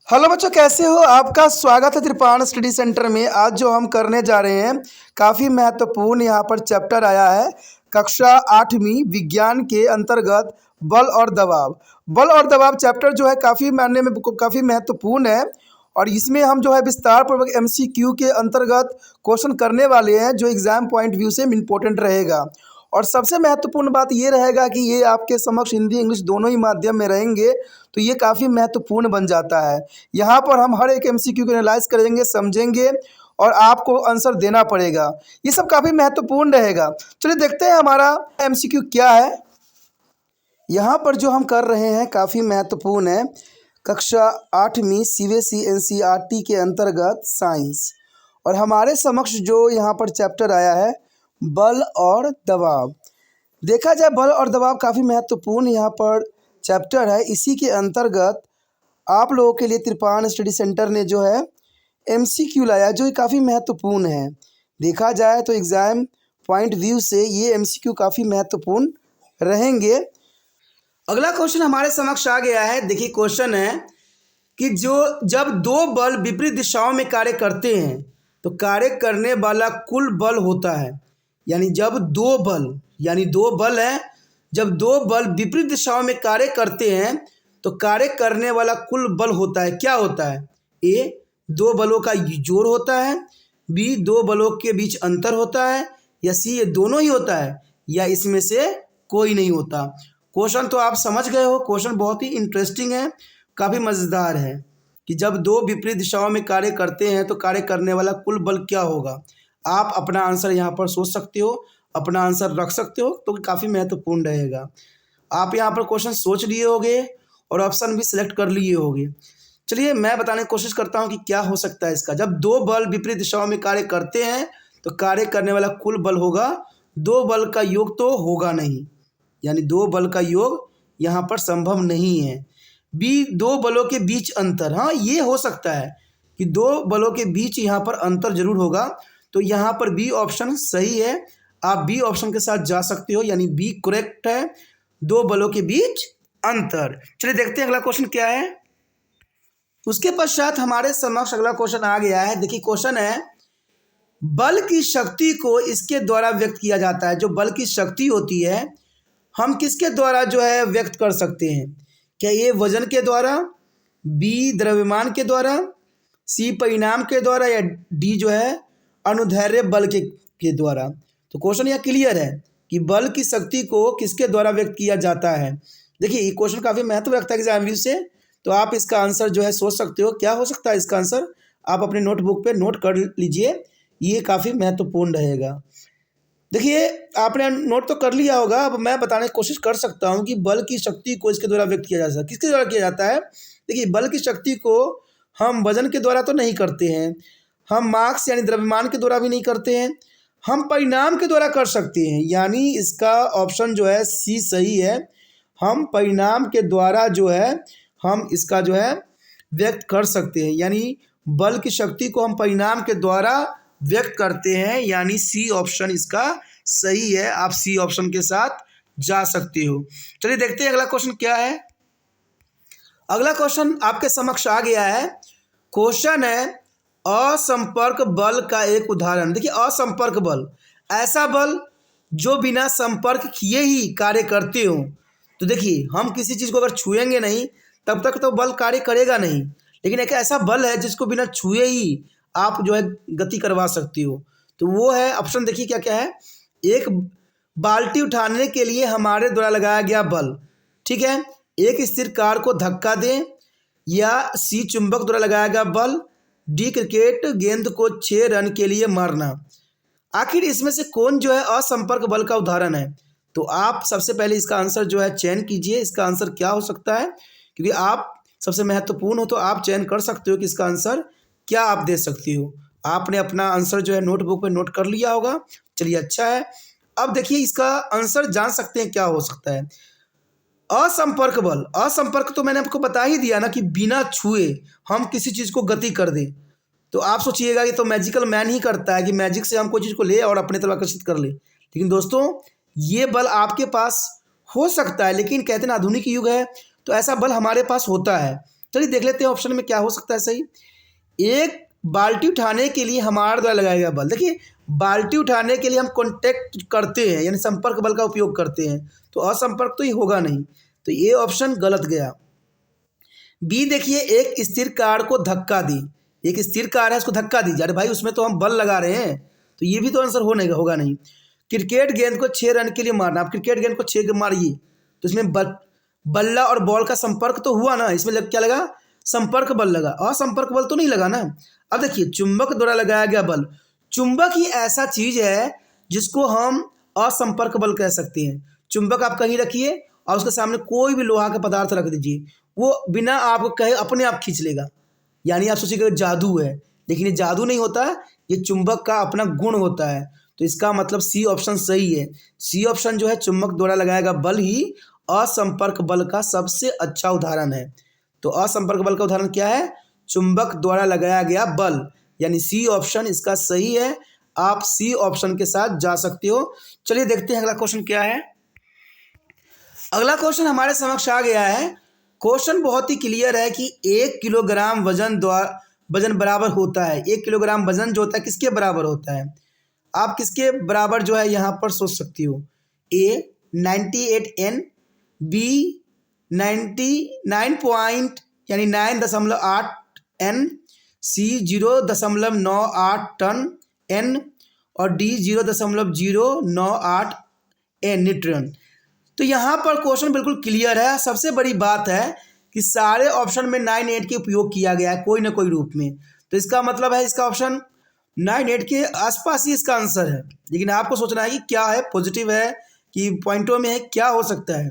Hello बच्चों, कैसे हो? आपका स्वागत है त्रिपाण स्टडी सेंटर में। आज जो हम करने जा रहे हैं काफ़ी महत्वपूर्ण यहाँ पर चैप्टर आया है। कक्षा 8वीं विज्ञान के अंतर्गत बल और दबाव। बल और दबाव चैप्टर जो है काफ़ी मायने में काफ़ी महत्वपूर्ण है और इसमें हम जो है विस्तार पूर्वक एमसीक्यू के अंतर्गत क्वेश्चन करने वाले हैं जो एग्ज़ाम पॉइंट व्यू से इम्पोर्टेंट रहेगा। और सबसे महत्वपूर्ण बात ये रहेगा कि ये आपके समक्ष हिंदी इंग्लिश दोनों ही माध्यम में रहेंगे, तो ये काफ़ी महत्वपूर्ण बन जाता है। यहाँ पर हम हर एक एमसीक्यू को एनालाइज करेंगे, समझेंगे और आपको आंसर देना पड़ेगा। ये सब काफ़ी महत्वपूर्ण रहेगा। चलिए देखते हैं हमारा एमसीक्यू क्या है। यहाँ पर जो हम कर रहे हैं काफ़ी महत्वपूर्ण है। कक्षा 8वीं सीबीएसई एनसीईआरटी के अंतर्गत साइंस, और हमारे समक्ष जो यहाँ पर चैप्टर आया है बल और दबाव। देखा जाए बल और दबाव काफ़ी महत्वपूर्ण यहाँ पर चैप्टर है। इसी के अंतर्गत आप लोगों के लिए त्रिपाण स्टडी सेंटर ने जो है एमसीक्यू लाया जो काफ़ी महत्वपूर्ण है। देखा जाए तो एग्ज़ाम पॉइंट व्यू से ये एमसीक्यू काफ़ी महत्वपूर्ण रहेंगे। अगला क्वेश्चन हमारे समक्ष आ गया है। देखिए क्वेश्चन है कि जब दो बल विपरीत दिशाओं में कार्य करते हैं तो कार्य करने वाला कुल बल होता है। यानी जब दो बल हैं, जब दो बल विपरीत दिशाओं में कार्य करते हैं तो कार्य करने वाला कुल बल होता है। क्या होता है? ए, दो बलों का जोड़ होता है, बी, दो बलों के बीच अंतर होता है, या सी, ये दोनों ही होता है, या इसमें से कोई नहीं होता। क्वेश्चन तो आप समझ गए हो। क्वेश्चन बहुत ही इंटरेस्टिंग है, काफ़ी मज़ेदार है कि जब दो विपरीत दिशाओं में कार्य करते हैं तो कार्य करने वाला कुल बल क्या होगा। आप अपना आंसर यहाँ पर सोच सकते हो, अपना आंसर रख सकते हो, तो काफ़ी महत्वपूर्ण रहेगा। आप यहाँ पर क्वेश्चन सोच लिए होंगे और ऑप्शन भी सिलेक्ट कर लिए होंगे। चलिए मैं बताने की कोशिश करता हूँ कि क्या हो सकता है इसका। जब दो बल विपरीत दिशाओं में कार्य करते हैं तो कार्य करने वाला कुल बल होगा, दो बल का योग तो होगा नहीं, यानी दो बल का योग यहाँ पर संभव नहीं है। बी, दो बलों के बीच अंतर, हाँ ये हो सकता है कि दो बलों के बीच यहाँ पर अंतर जरूर होगा, तो यहाँ पर बी ऑप्शन सही है। आप बी ऑप्शन के साथ जा सकते हो, यानी बी करेक्ट है, दो बलों के बीच अंतर। चलिए देखते हैं अगला क्वेश्चन क्या है। उसके पश्चात हमारे समक्ष अगला क्वेश्चन आ गया है। देखिए क्वेश्चन है, बल की शक्ति को इसके द्वारा व्यक्त किया जाता है। जो बल की शक्ति होती है हम किसके द्वारा जो है व्यक्त कर सकते हैं? क्या ये वजन के द्वारा, बी द्रव्यमान के द्वारा, सी परिणाम के द्वारा, या डी जो है अनुदैर्ध्य बल के द्वारा। तो क्वेश्चन यह क्लियर है कि बल की शक्ति को किसके द्वारा व्यक्त किया जाता है। देखिए ये क्वेश्चन काफ़ी महत्व रखता है एग्जाम व्यू से, तो आप इसका आंसर जो है सोच सकते हो। क्या हो सकता है इसका आंसर, आप अपने नोटबुक पे नोट कर लीजिए, ये काफ़ी महत्वपूर्ण रहेगा। देखिए आपने नोट तो कर लिया होगा, अब मैं बताने की कोशिश कर सकता हूँ कि बल की शक्ति को इसके द्वारा व्यक्त किया जा सकता है। किसके द्वारा किया जाता है? देखिए बल की शक्ति को हम वजन के द्वारा तो नहीं करते हैं, हम मास यानी द्रव्यमान के द्वारा भी नहीं करते हैं, हम परिणाम के द्वारा कर सकते हैं। यानी इसका ऑप्शन जो है सी सही है। हम परिणाम के द्वारा जो है हम इसका जो है व्यक्त कर सकते हैं, यानी बल की शक्ति को हम परिणाम के द्वारा व्यक्त करते हैं, यानी सी ऑप्शन इसका सही है। आप सी ऑप्शन के साथ जा सकते हो। चलिए देखते हैं अगला क्वेश्चन क्या है। अगला क्वेश्चन आपके समक्ष आ गया है। क्वेश्चन है, असंपर्क बल का एक उदाहरण। देखिए असंपर्क बल, ऐसा बल जो बिना संपर्क किए ही कार्य करते हो। तो देखिए हम किसी चीज़ को अगर छुएंगे नहीं तब तक तो बल कार्य करेगा नहीं, लेकिन एक ऐसा बल है जिसको बिना छुए ही आप जो है गति करवा सकते हो। तो वो है ऑप्शन, देखिए क्या क्या है। एक, बाल्टी उठाने के लिए हमारे द्वारा लगाया गया बल, ठीक है। एक, स्थिर कार को धक्का दें, या सी, चुंबक द्वारा लगाया गया बल, डी, क्रिकेट गेंद को 6 रन के लिए मारना। आखिर इसमें से कौन जो है असंपर्क बल का उदाहरण है? तो आप सबसे पहले इसका आंसर जो है चयन कीजिए। इसका आंसर क्या हो सकता है, क्योंकि आप सबसे महत्वपूर्ण हो तो आप चयन कर सकते हो कि इसका आंसर क्या आप दे सकती हो। आपने अपना आंसर जो है नोटबुक पे नोट कर लिया होगा। चलिए अच्छा है। अब देखिए इसका आंसर जान सकते हैं क्या हो सकता है। असंपर्क बल, असंपर्क तो मैंने आपको बता ही दिया ना कि बिना छुए हम किसी चीज़ को गति कर दें। तो आप सोचिएगा ये तो मैजिकल मैन ही करता है कि मैजिक से हम कोई चीज़ को ले और अपने तरफ आकर्षित कर ले। लेकिन दोस्तों ये बल आपके पास हो सकता है, लेकिन कहते हैं ना आधुनिक युग है तो ऐसा बल हमारे पास होता है। चलिए देख लेते हैं ऑप्शन में क्या हो सकता है सही। एक बाल्टी उठाने के लिए हमारे द्वारा लगाया गया बल। देखिए बाल्टी उठाने के लिए हम कॉन्टैक्ट करते हैं यानी संपर्क बल का उपयोग करते हैं, तो असंपर्क तो ये होगा नहीं, तो ये ऑप्शन गलत गया। बी देखिए एक स्थिर कार को धक्का दी, एक स्थिर कार है उसको धक्का दीजिए, अरे भाई उसमें तो हम बल लगा रहे हैं, तो ये भी तो आंसर होगा नहीं। क्रिकेट गेंद को 6 रन के लिए मारना, आप क्रिकेट गेंद को 6 मारिए तो इसमें बल्ला और बॉल का संपर्क तो हुआ ना, इसमें क्या लगा, संपर्क बल लगा, असंपर्क बल तो नहीं लगा ना। अब देखिए चुंबक द्वारा लगाया गया बल, चुंबक ही ऐसा चीज है जिसको हम असंपर्क बल कह सकते हैं। चुंबक आप कहीं रखिए और उसके सामने कोई भी लोहा का पदार्थ रख दीजिए, वो बिना आपको कहे अपने आप खींच लेगा, यानी आप सोचिएगा जादू है, लेकिन ये जादू नहीं होता, ये चुंबक का अपना गुण होता है। तो इसका मतलब सी ऑप्शन सही है। सी ऑप्शन जो है चुंबक द्वारा लगाया गया बल ही असंपर्क बल का सबसे अच्छा उदाहरण है। तो असंपर्क बल का उदाहरण क्या है, चुंबक द्वारा लगाया गया बल, यानी सी ऑप्शन इसका सही है। आप सी ऑप्शन के साथ जा सकते हो। चलिए देखते हैं अगला क्वेश्चन क्या है। अगला क्वेश्चन हमारे समक्ष आ गया है। क्वेश्चन बहुत ही क्लियर है कि 1 किलोग्राम वजन बराबर होता है। 1 किलोग्राम वजन जो होता है किसके बराबर होता है, आप किसके बराबर जो है यहाँ पर सोच सकती हो। ए 98N, बी 99 पॉइंट यानी 9.8 N, सी 0.98 टन N और डी 0.098 N न्यूट्रन। तो यहाँ पर क्वेश्चन बिल्कुल क्लियर है। सबसे बड़ी बात है कि सारे ऑप्शन में 98 के उपयोग किया गया है कोई ना कोई रूप में, तो इसका मतलब है इसका ऑप्शन 98 के आसपास ही इसका आंसर है। लेकिन आपको सोचना है कि क्या है, पॉजिटिव है कि पॉइंटों में है, क्या हो सकता है।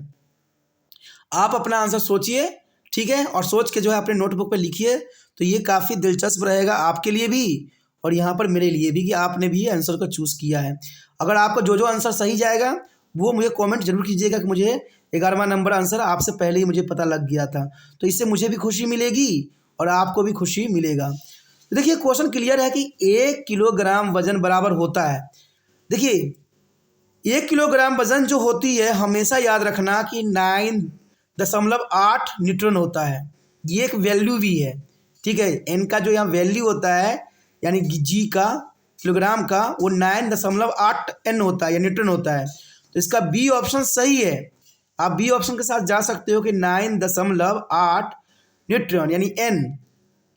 आप अपना आंसर सोचिए, ठीक है, और सोच के जो है अपने नोटबुक पर लिखिए, तो ये काफ़ी दिलचस्प रहेगा आपके लिए भी और यहाँ पर मेरे लिए भी कि आपने भी ये आंसर को चूज़ किया है। अगर आपको जो जो आंसर सही जाएगा वो मुझे कमेंट जरूर कीजिएगा कि मुझे 11वां नंबर आंसर आपसे पहले ही मुझे पता लग गया था, तो इससे मुझे भी खुशी मिलेगी और आपको भी खुशी मिलेगा। तो देखिए क्वेश्चन क्लियर है कि 1 किलोग्राम वजन बराबर होता है। देखिए 1 किलोग्राम वजन जो होती है हमेशा याद रखना कि 9.8 न्यूट्रन होता है, ये एक वैल्यू भी है, ठीक है। एन का जो यहाँ वैल्यू होता है यानी जी का किलोग्राम का वो 9.8 N होता है या न्यूट्रन होता है, तो इसका बी ऑप्शन सही है। आप बी ऑप्शन के साथ जा सकते हो कि 9.8 न्यूट्रन यानी N,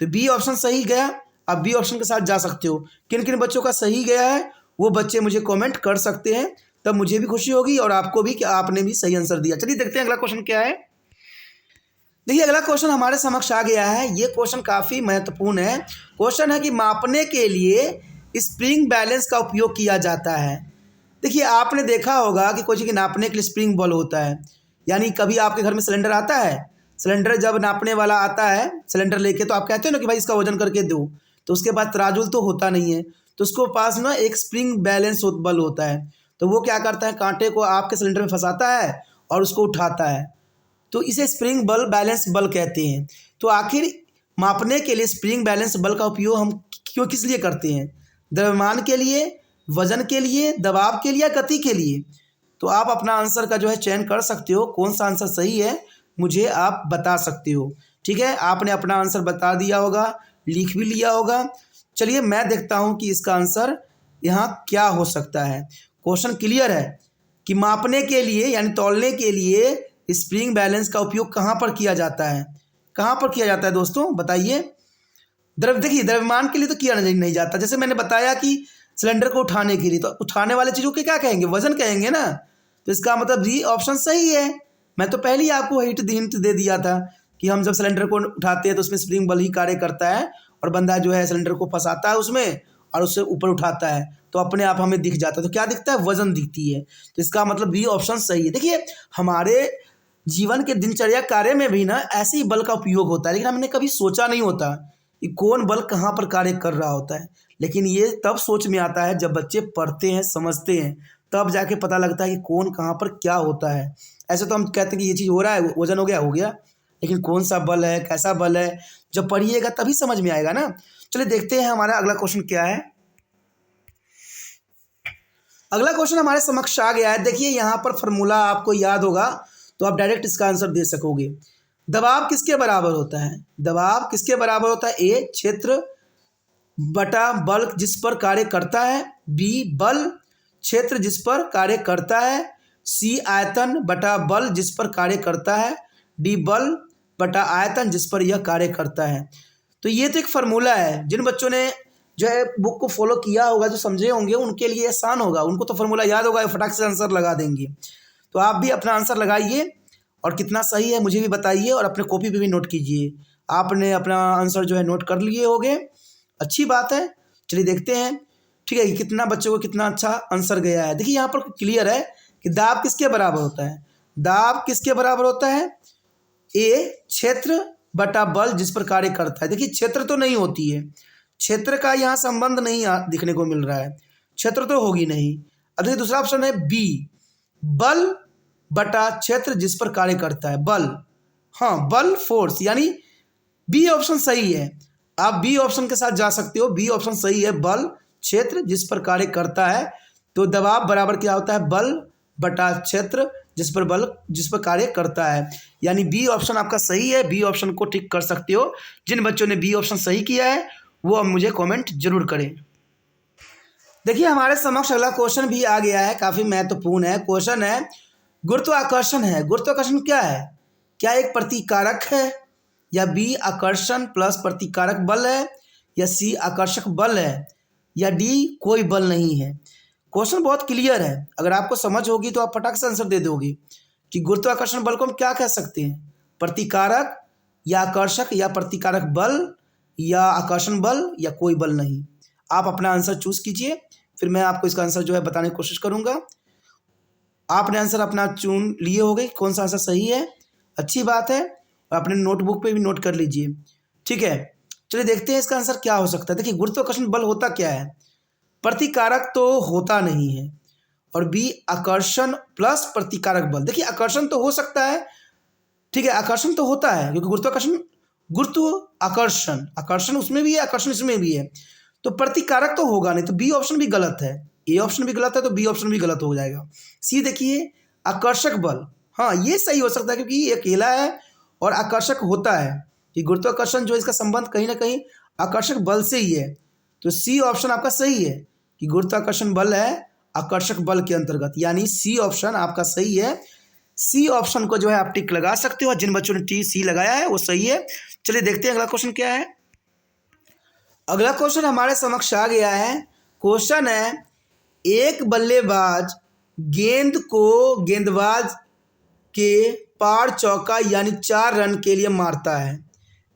तो बी ऑप्शन सही गया। आप बी ऑप्शन के साथ जा सकते हो। किन किन बच्चों का सही गया है वो बच्चे मुझे कमेंट कर सकते हैं, तब मुझे भी खुशी होगी और आपको भी कि आपने भी सही आंसर दिया। चलिए देखते हैं अगला क्वेश्चन क्या है। देखिए अगला क्वेश्चन हमारे समक्ष आ गया है। ये क्वेश्चन काफ़ी महत्वपूर्ण है। क्वेश्चन है कि मापने के लिए स्प्रिंग बैलेंस का उपयोग किया जाता है। देखिए आपने देखा होगा कि कोई चीज़ नापने के लिए स्प्रिंग बल होता है, यानी कभी आपके घर में सिलेंडर आता है, सिलेंडर जब नापने वाला आता है सिलेंडर लेके, तो आप कहते हो ना कि भाई इसका वजन करके दो, तो उसके बाद तराजू तो होता नहीं है, तो उसको पास ना एक स्प्रिंग बैलेंस बल होता है, तो वो क्या करता है कांटे को आपके सिलेंडर में फंसाता है और उसको उठाता है, तो इसे स्प्रिंग बल बैलेंस बल कहते हैं। तो आखिर मापने के लिए स्प्रिंग बैलेंस बल का उपयोग हम किस लिए करते हैं, द्रव्यमान के लिए, वजन के लिए, दबाव के लिए या गति के लिए। तो आप अपना आंसर का जो है चयन कर सकते हो, कौन सा आंसर सही है मुझे आप बता सकते हो, ठीक है। आपने अपना आंसर बता दिया होगा, लिख भी लिया होगा। चलिए मैं देखता हूँ कि इसका आंसर यहाँ क्या हो सकता है। क्वेश्चन क्लियर है कि मापने के लिए यानी तौलने के लिए स्प्रिंग बैलेंस का उपयोग कहाँ पर किया जाता है, कहाँ पर किया जाता है दोस्तों बताइए। देखिए द्रव्यमान के लिए तो किया नहीं जाता, जैसे मैंने बताया कि सिलेंडर को उठाने के लिए, तो उठाने वाले चीज़ों के क्या कहेंगे, वजन कहेंगे ना, तो इसका मतलब डी ऑप्शन सही है। मैं तो पहले ही आपको हिंट दे दिया था कि हम जब सिलेंडर को उठाते हैं तो उसमें स्प्रिंग बल ही कार्य करता है और बंदा जो है सिलेंडर को फंसाता है उसमें और उससे ऊपर उठाता है, तो अपने आप हमें दिख जाता है, तो क्या दिखता है, वजन दिखती है, तो इसका मतलब बी ऑप्शन सही है। देखिए हमारे जीवन के दिनचर्या कार्य में भी ना ऐसे ही बल का उपयोग होता है, लेकिन हमने कभी सोचा नहीं होता कि कौन बल कहाँ पर कार्य कर रहा होता है, लेकिन ये तब सोच में आता है जब बच्चे पढ़ते हैं समझते हैं, तब जाके पता लगता है कि कौन कहाँ पर क्या होता है। ऐसे तो हम कहते हैं कि ये चीज़ हो रहा है, वजन हो गया, लेकिन कौन सा बल है, कैसा बल है, जब पढ़िएगा तभी समझ में आएगा ना। चलिए देखते हैं हमारा अगला क्वेश्चन क्या है। अगला क्वेश्चन हमारे समक्ष आ गया है। देखिए यहाँ पर फॉर्मूला आपको याद होगा तो आप डायरेक्ट इसका आंसर दे सकोगे। दबाव किसके बराबर होता है? दबाव किसके बराबर होता है? ए क्षेत्र बटा बल जिस पर कार्य करता है, बी बल क्षेत्र जिस पर कार्य करता है, सी आयतन बटा बल जिस पर कार्य करता है, डी बल बटा आयतन जिस पर यह कार्य करता है। तो ये तो एक फार्मूला है, जिन बच्चों ने जो है बुक को फॉलो किया होगा, जो समझे होंगे, उनके लिए आसान होगा, उनको तो फार्मूला याद होगा, फटाक से आंसर लगा देंगे। तो आप भी अपना आंसर लगाइए और कितना सही है मुझे भी बताइए और अपने कॉपी पे भी नोट कीजिए। आपने अपना आंसर जो है नोट कर लिए होंगे, अच्छी बात है। चलिए देखते हैं, ठीक है, कि कितना बच्चों को कितना अच्छा आंसर गया है। देखिए यहाँ पर क्लियर है कि दाब किसके बराबर होता है? दाब किसके बराबर होता है? ए क्षेत्र बटा बल जिस पर कार्य करता है। देखिए क्षेत्र तो नहीं होती है, क्षेत्र का यहाँ संबंध नहीं दिखने को मिल रहा है, क्षेत्र तो होगी नहीं। अब देखिए दूसरा ऑप्शन है बी बल बटा क्षेत्र जिस पर कार्य करता है, बल, हाँ बल फोर्स, यानी बी ऑप्शन सही है। आप बी ऑप्शन के साथ जा सकते हो, बी ऑप्शन सही है, बल क्षेत्र जिस पर कार्य करता है। तो दबाव बराबर क्या होता है? बल बटा क्षेत्र जिस पर कार्य करता है, यानी बी ऑप्शन आपका सही है। बी ऑप्शन को टिक कर सकते हो। जिन बच्चों ने बी ऑप्शन सही किया है वो अब मुझे कमेंट जरूर करें। देखिए हमारे समक्ष अगला क्वेश्चन भी आ गया है, काफ़ी महत्वपूर्ण है। क्वेश्चन है गुरुत्वाकर्षण है। गुरुत्वाकर्षण क्या है? क्या एक प्रतिकारक है, या बी आकर्षण प्लस प्रतिकारक बल है, या सी आकर्षक बल है, या डी कोई बल नहीं है? क्वेश्चन बहुत क्लियर है, अगर आपको समझ होगी तो आप फटाक से आंसर दे दोगे कि गुरुत्वाकर्षण बल को हम क्या कह सकते हैं, प्रतिकारक या आकर्षक या प्रतिकारक बल या आकर्षण बल या कोई बल नहीं। आप अपना आंसर चूज कीजिए, फिर मैं आपको इसका आंसर जो है बताने की कोशिश करूंगा। आपने आंसर अपना चुन लिए होंगे, कौन सा आंसर सही है, अच्छी बात है। और अपने नोटबुक पे भी नोट कर लीजिए, ठीक है। चलिए देखते हैं इसका आंसर क्या हो सकता है। देखिए गुरुत्वाकर्षण बल होता क्या है? प्रतिकारक तो होता नहीं है, और बी आकर्षण प्लस प्रतिकारक बल। देखिए आकर्षण तो हो सकता है, ठीक है, आकर्षण तो होता है, क्योंकि गुरुत्वाकर्षण आकर्षण, आकर्षण उसमें भी है, आकर्षण इसमें भी है, तो प्रतिकारक तो होगा नहीं। तो बी ऑप्शन भी गलत है, ए ऑप्शन भी गलत है, तो बी ऑप्शन भी गलत हो जाएगा। सी देखिए आकर्षक बल, हाँ ये सही हो सकता है, क्योंकि ये अकेला है और आकर्षक होता है, कि गुरुत्वाकर्षण जो इसका संबंध कहीं ना कहीं आकर्षक बल से ही है। तो सी ऑप्शन आपका सही है कि गुरुत्वाकर्षण बल है आकर्षक बल के अंतर्गत, यानी सी ऑप्शन आपका सही है। सी ऑप्शन को जो है आप टिक लगा सकते हो, जिन बच्चों ने टी सी लगाया है वो सही है। चलिए देखते हैं अगला क्वेश्चन क्या है। अगला क्वेश्चन हमारे समक्ष आ गया है। क्वेश्चन है एक बल्लेबाज गेंद को गेंदबाज के पार चौका यानी 4 रन के लिए मारता है।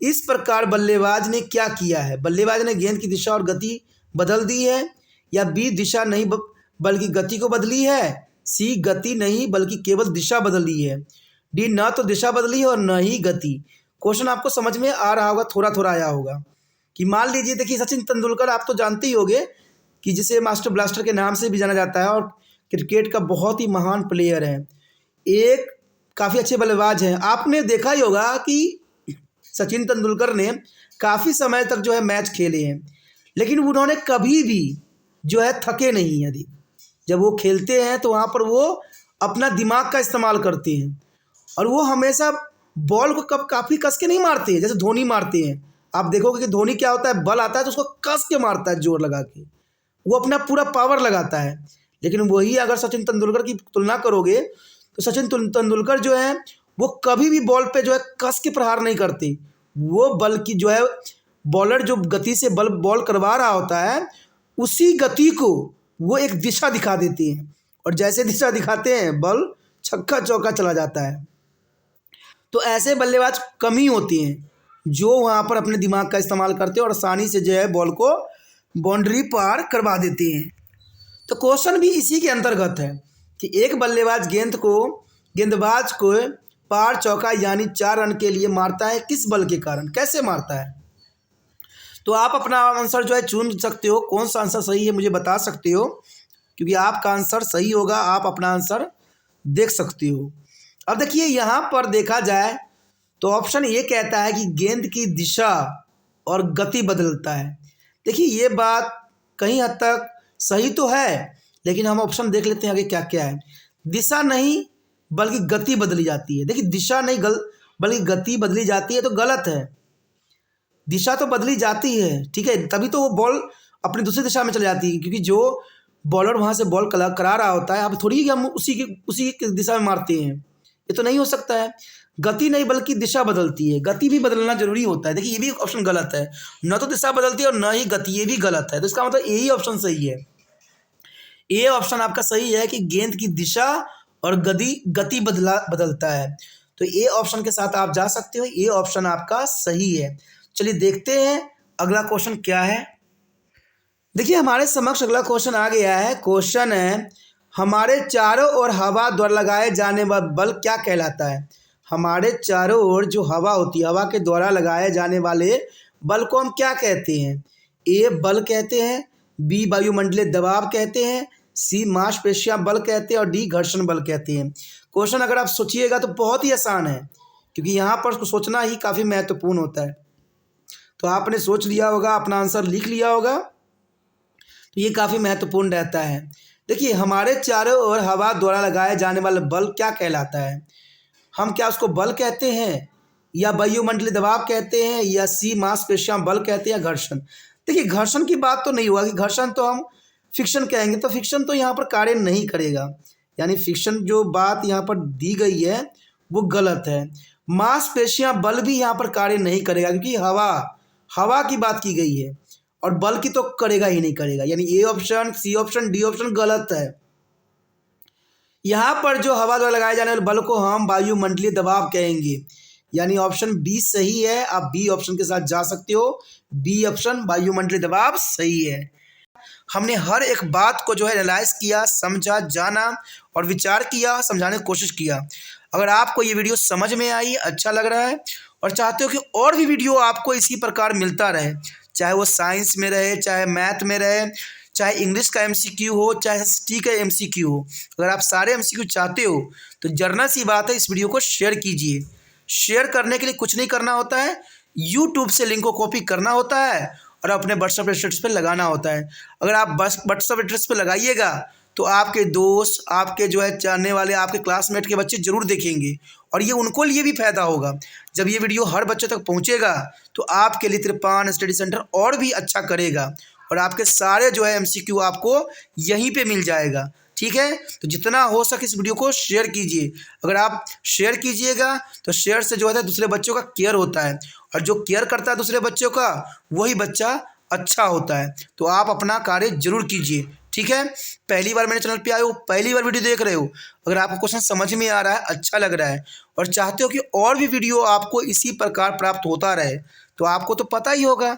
इस प्रकार बल्लेबाज ने क्या किया है? बल्लेबाज ने गेंद की दिशा और गति बदल दी है, या बी दिशा नहीं बल्कि गति को बदली है, सी गति नहीं बल्कि केवल दिशा बदली है, डी न तो दिशा बदली है और न ही गति। क्वेश्चन आपको समझ में आ रहा होगा, थोड़ा थोड़ा आया होगा। कि मान लीजिए, देखिए सचिन तेंदुलकर आप तो जानते ही होंगे कि जिसे मास्टर ब्लास्टर के नाम से भी जाना जाता है, और क्रिकेट का बहुत ही महान प्लेयर है, एक काफ़ी अच्छे बल्लेबाज हैं। आपने देखा ही होगा कि सचिन तेंदुलकर ने काफ़ी समय तक जो है मैच खेले हैं, लेकिन उन्होंने कभी भी जो है थके नहीं अधिक। जब वो खेलते हैं तो वहाँ पर वो अपना दिमाग का इस्तेमाल करते हैं, और वो हमेशा बॉल को काफ़ी कस के नहीं मारते हैं जैसे धोनी मारते हैं। आप देखोगे कि धोनी क्या होता है, बल आता है तो उसको कस के मारता है, जोर लगा के, वो अपना पूरा पावर लगाता है। लेकिन वही अगर सचिन तेंदुलकर की तुलना करोगे तो सचिन तेंदुलकर जो है वो कभी भी बॉल पे जो है कस के प्रहार नहीं करते। वो बल की जो है बॉलर जो गति से बॉल करवा रहा होता है, उसी गति को वो एक दिशा दिखा देते हैं, और जैसे दिशा दिखाते हैं बॉल छक्का चौका चला जाता है। तो ऐसे बल्लेबाज कम ही होते हैं जो वहाँ पर अपने दिमाग का इस्तेमाल करते हैं और आसानी से जो है बॉल को बाउंड्री पार करवा देते हैं। तो क्वेश्चन भी इसी के अंतर्गत है कि एक बल्लेबाज गेंदबाज को पार चौका यानी 4 रन के लिए मारता है, किस बल के कारण, कैसे मारता है? तो आप अपना आंसर जो है चुन सकते हो, कौन सा आंसर सही है मुझे बता सकते हो, क्योंकि आपका आंसर सही होगा, आप अपना आंसर देख सकते हो। अब देखिए यहाँ पर देखा जाए तो ऑप्शन ये कहता है कि गेंद की दिशा और गति बदलता है। देखिए ये बात कहीं हद तक सही तो है, लेकिन हम ऑप्शन देख लेते हैं आगे क्या क्या है। दिशा नहीं बल्कि गति बदली जाती है। देखिए दिशा नहीं बल्कि गति बदली जाती है तो गलत है। दिशा तो बदली जाती है, ठीक है, तभी तो वो बॉल अपनी दूसरी दिशा में चली जाती है, क्योंकि जो बॉलर वहाँ से बॉल करा रहा होता है, अब थोड़ी कि हम उसी की दिशा में मारते हैं, ये तो नहीं हो सकता है। गति नहीं बल्कि दिशा बदलती है, गति भी बदलना जरूरी होता है। देखिए ये भी ऑप्शन गलत है, न तो दिशा बदलती है और न ही गति, ये भी गलत है। तो इसका मतलब यही ऑप्शन सही है, ये ऑप्शन आपका सही है कि गेंद की दिशा और गति बदलता है। तो ये ऑप्शन के साथ आप जा सकते हो, ये ऑप्शन आपका सही है। चलिए देखते हैं अगला क्वेश्चन क्या है। देखिए हमारे समक्ष अगला क्वेश्चन आ गया है। क्वेश्चन है, हमारे चारों ओर हवा द्वारा लगाए जाने वाला बल क्या कहलाता है। हमारे चारों ओर जो हवा होती है, हवा के द्वारा लगाए जाने वाले बल को हम क्या कहते हैं। ए बल कहते हैं, बी वायुमंडलीय दबाव कहते हैं, सी मांसपेशियां बल कहते हैं और डी घर्षण बल कहते हैं। क्वेश्चन अगर आप सोचिएगा तो बहुत ही आसान है, क्योंकि यहाँ पर उसको सोचना ही काफ़ी महत्वपूर्ण होता है। तो आपने सोच लिया होगा, अपना आंसर लिख लिया होगा, तो ये काफ़ी महत्वपूर्ण रहता है। देखिए हमारे चारों ओर हवा द्वारा लगाए जाने वाला बल क्या कहलाता है। हम क्या उसको बल कहते हैं, या वायुमंडलीय दबाव कहते हैं, या सी मांसपेशियां बल कहते हैं, या घर्षण। देखिए घर्षण की बात तो नहीं हुआ कि घर्षण तो हम फिक्शन कहेंगे, तो फिक्शन तो यहाँ पर कार्य नहीं करेगा, यानी फिक्शन जो बात यहाँ पर दी गई है वो गलत है। मांसपेशियां बल भी यहाँ पर कार्य नहीं करेगा, क्योंकि हवा की बात की गई है और बल की तो करेगा ही नहीं करेगा, यानी A option, C option, D option गलत है। यहाँ पर जो हवा द्वारा लगाए जाने वाले बल को हम वायुमंडलीय दबाव कहेंगे, यानी ऑप्शन बी सही है। आप बी ऑप्शन के साथ जा सकते हो, बी ऑप्शन वायुमंडलीय दबाव सही है। हमने हर एक बात को जो है एनालाइज किया, समझा, जाना और विचार किया, समझाने की कोशिश किया। अगर आपको ये वीडियो समझ में आई, अच्छा लग रहा है और चाहते हो कि और भी वीडियो आपको इसी प्रकार मिलता रहे, चाहे वो साइंस में रहे, चाहे मैथ में रहे, चाहे इंग्लिश का एमसीक्यू हो, चाहे एसएसटी का एमसीक्यू हो, अगर आप सारे एमसीक्यू चाहते हो तो जर्नल सी बात है, इस वीडियो को शेयर कीजिए। शेयर करने के लिए कुछ नहीं करना होता है, यूट्यूब से लिंक को कॉपी करना होता है और अपने व्हाट्सएप स्टेटस पे लगाना होता है। अगर आप बस व्हाट्सएप स्टेटस पे लगाइएगा तो आपके दोस्त, आपके जो है जानने वाले, आपके क्लासमेट के बच्चे ज़रूर देखेंगे और ये उनको लिए भी फ़ायदा होगा। जब ये वीडियो हर बच्चे तक पहुँचेगा तो आपके लिए त्रिपान स्टडी सेंटर और भी अच्छा करेगा और आपके सारे जो है एमसीक्यू आपको यहीं पे मिल जाएगा। ठीक है, तो जितना हो सके इस वीडियो को शेयर कीजिए। अगर आप शेयर कीजिएगा तो शेयर से जो है दूसरे बच्चों का केयर होता है और जो केयर करता है दूसरे बच्चों का वही बच्चा अच्छा होता है। तो आप अपना कार्य जरूर कीजिए। ठीक है, पहली बार मेरे चैनल पे आए हो, पहली बार वीडियो देख रहे हो, अगर आपको क्वेश्चन समझ में आ रहा है, अच्छा लग रहा है और चाहते हो कि और भी वीडियो आपको इसी प्रकार प्राप्त होता रहे, तो आपको तो पता ही होगा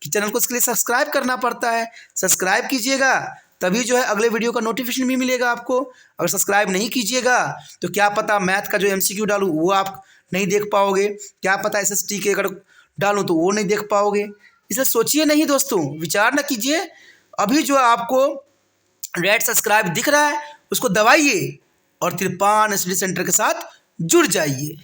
कि चैनल को इसके लिए सब्सक्राइब करना पड़ता है। सब्सक्राइब कीजिएगा तभी जो है अगले वीडियो का नोटिफिकेशन भी मिलेगा आपको। अगर सब्सक्राइब नहीं कीजिएगा तो क्या पता मैथ का जो एमसीक्यू डालूँ वो आप नहीं देख पाओगे, क्या पता एसएसटी के अगर डालूँ तो वो नहीं देख पाओगे। इसलिए सोचिए नहीं दोस्तों, विचार ना कीजिए, अभी जो आपको रेड सब्सक्राइब दिख रहा है उसको दबाइए और त्रिपान स्टडी सेंटर के साथ जुड़ जाइए।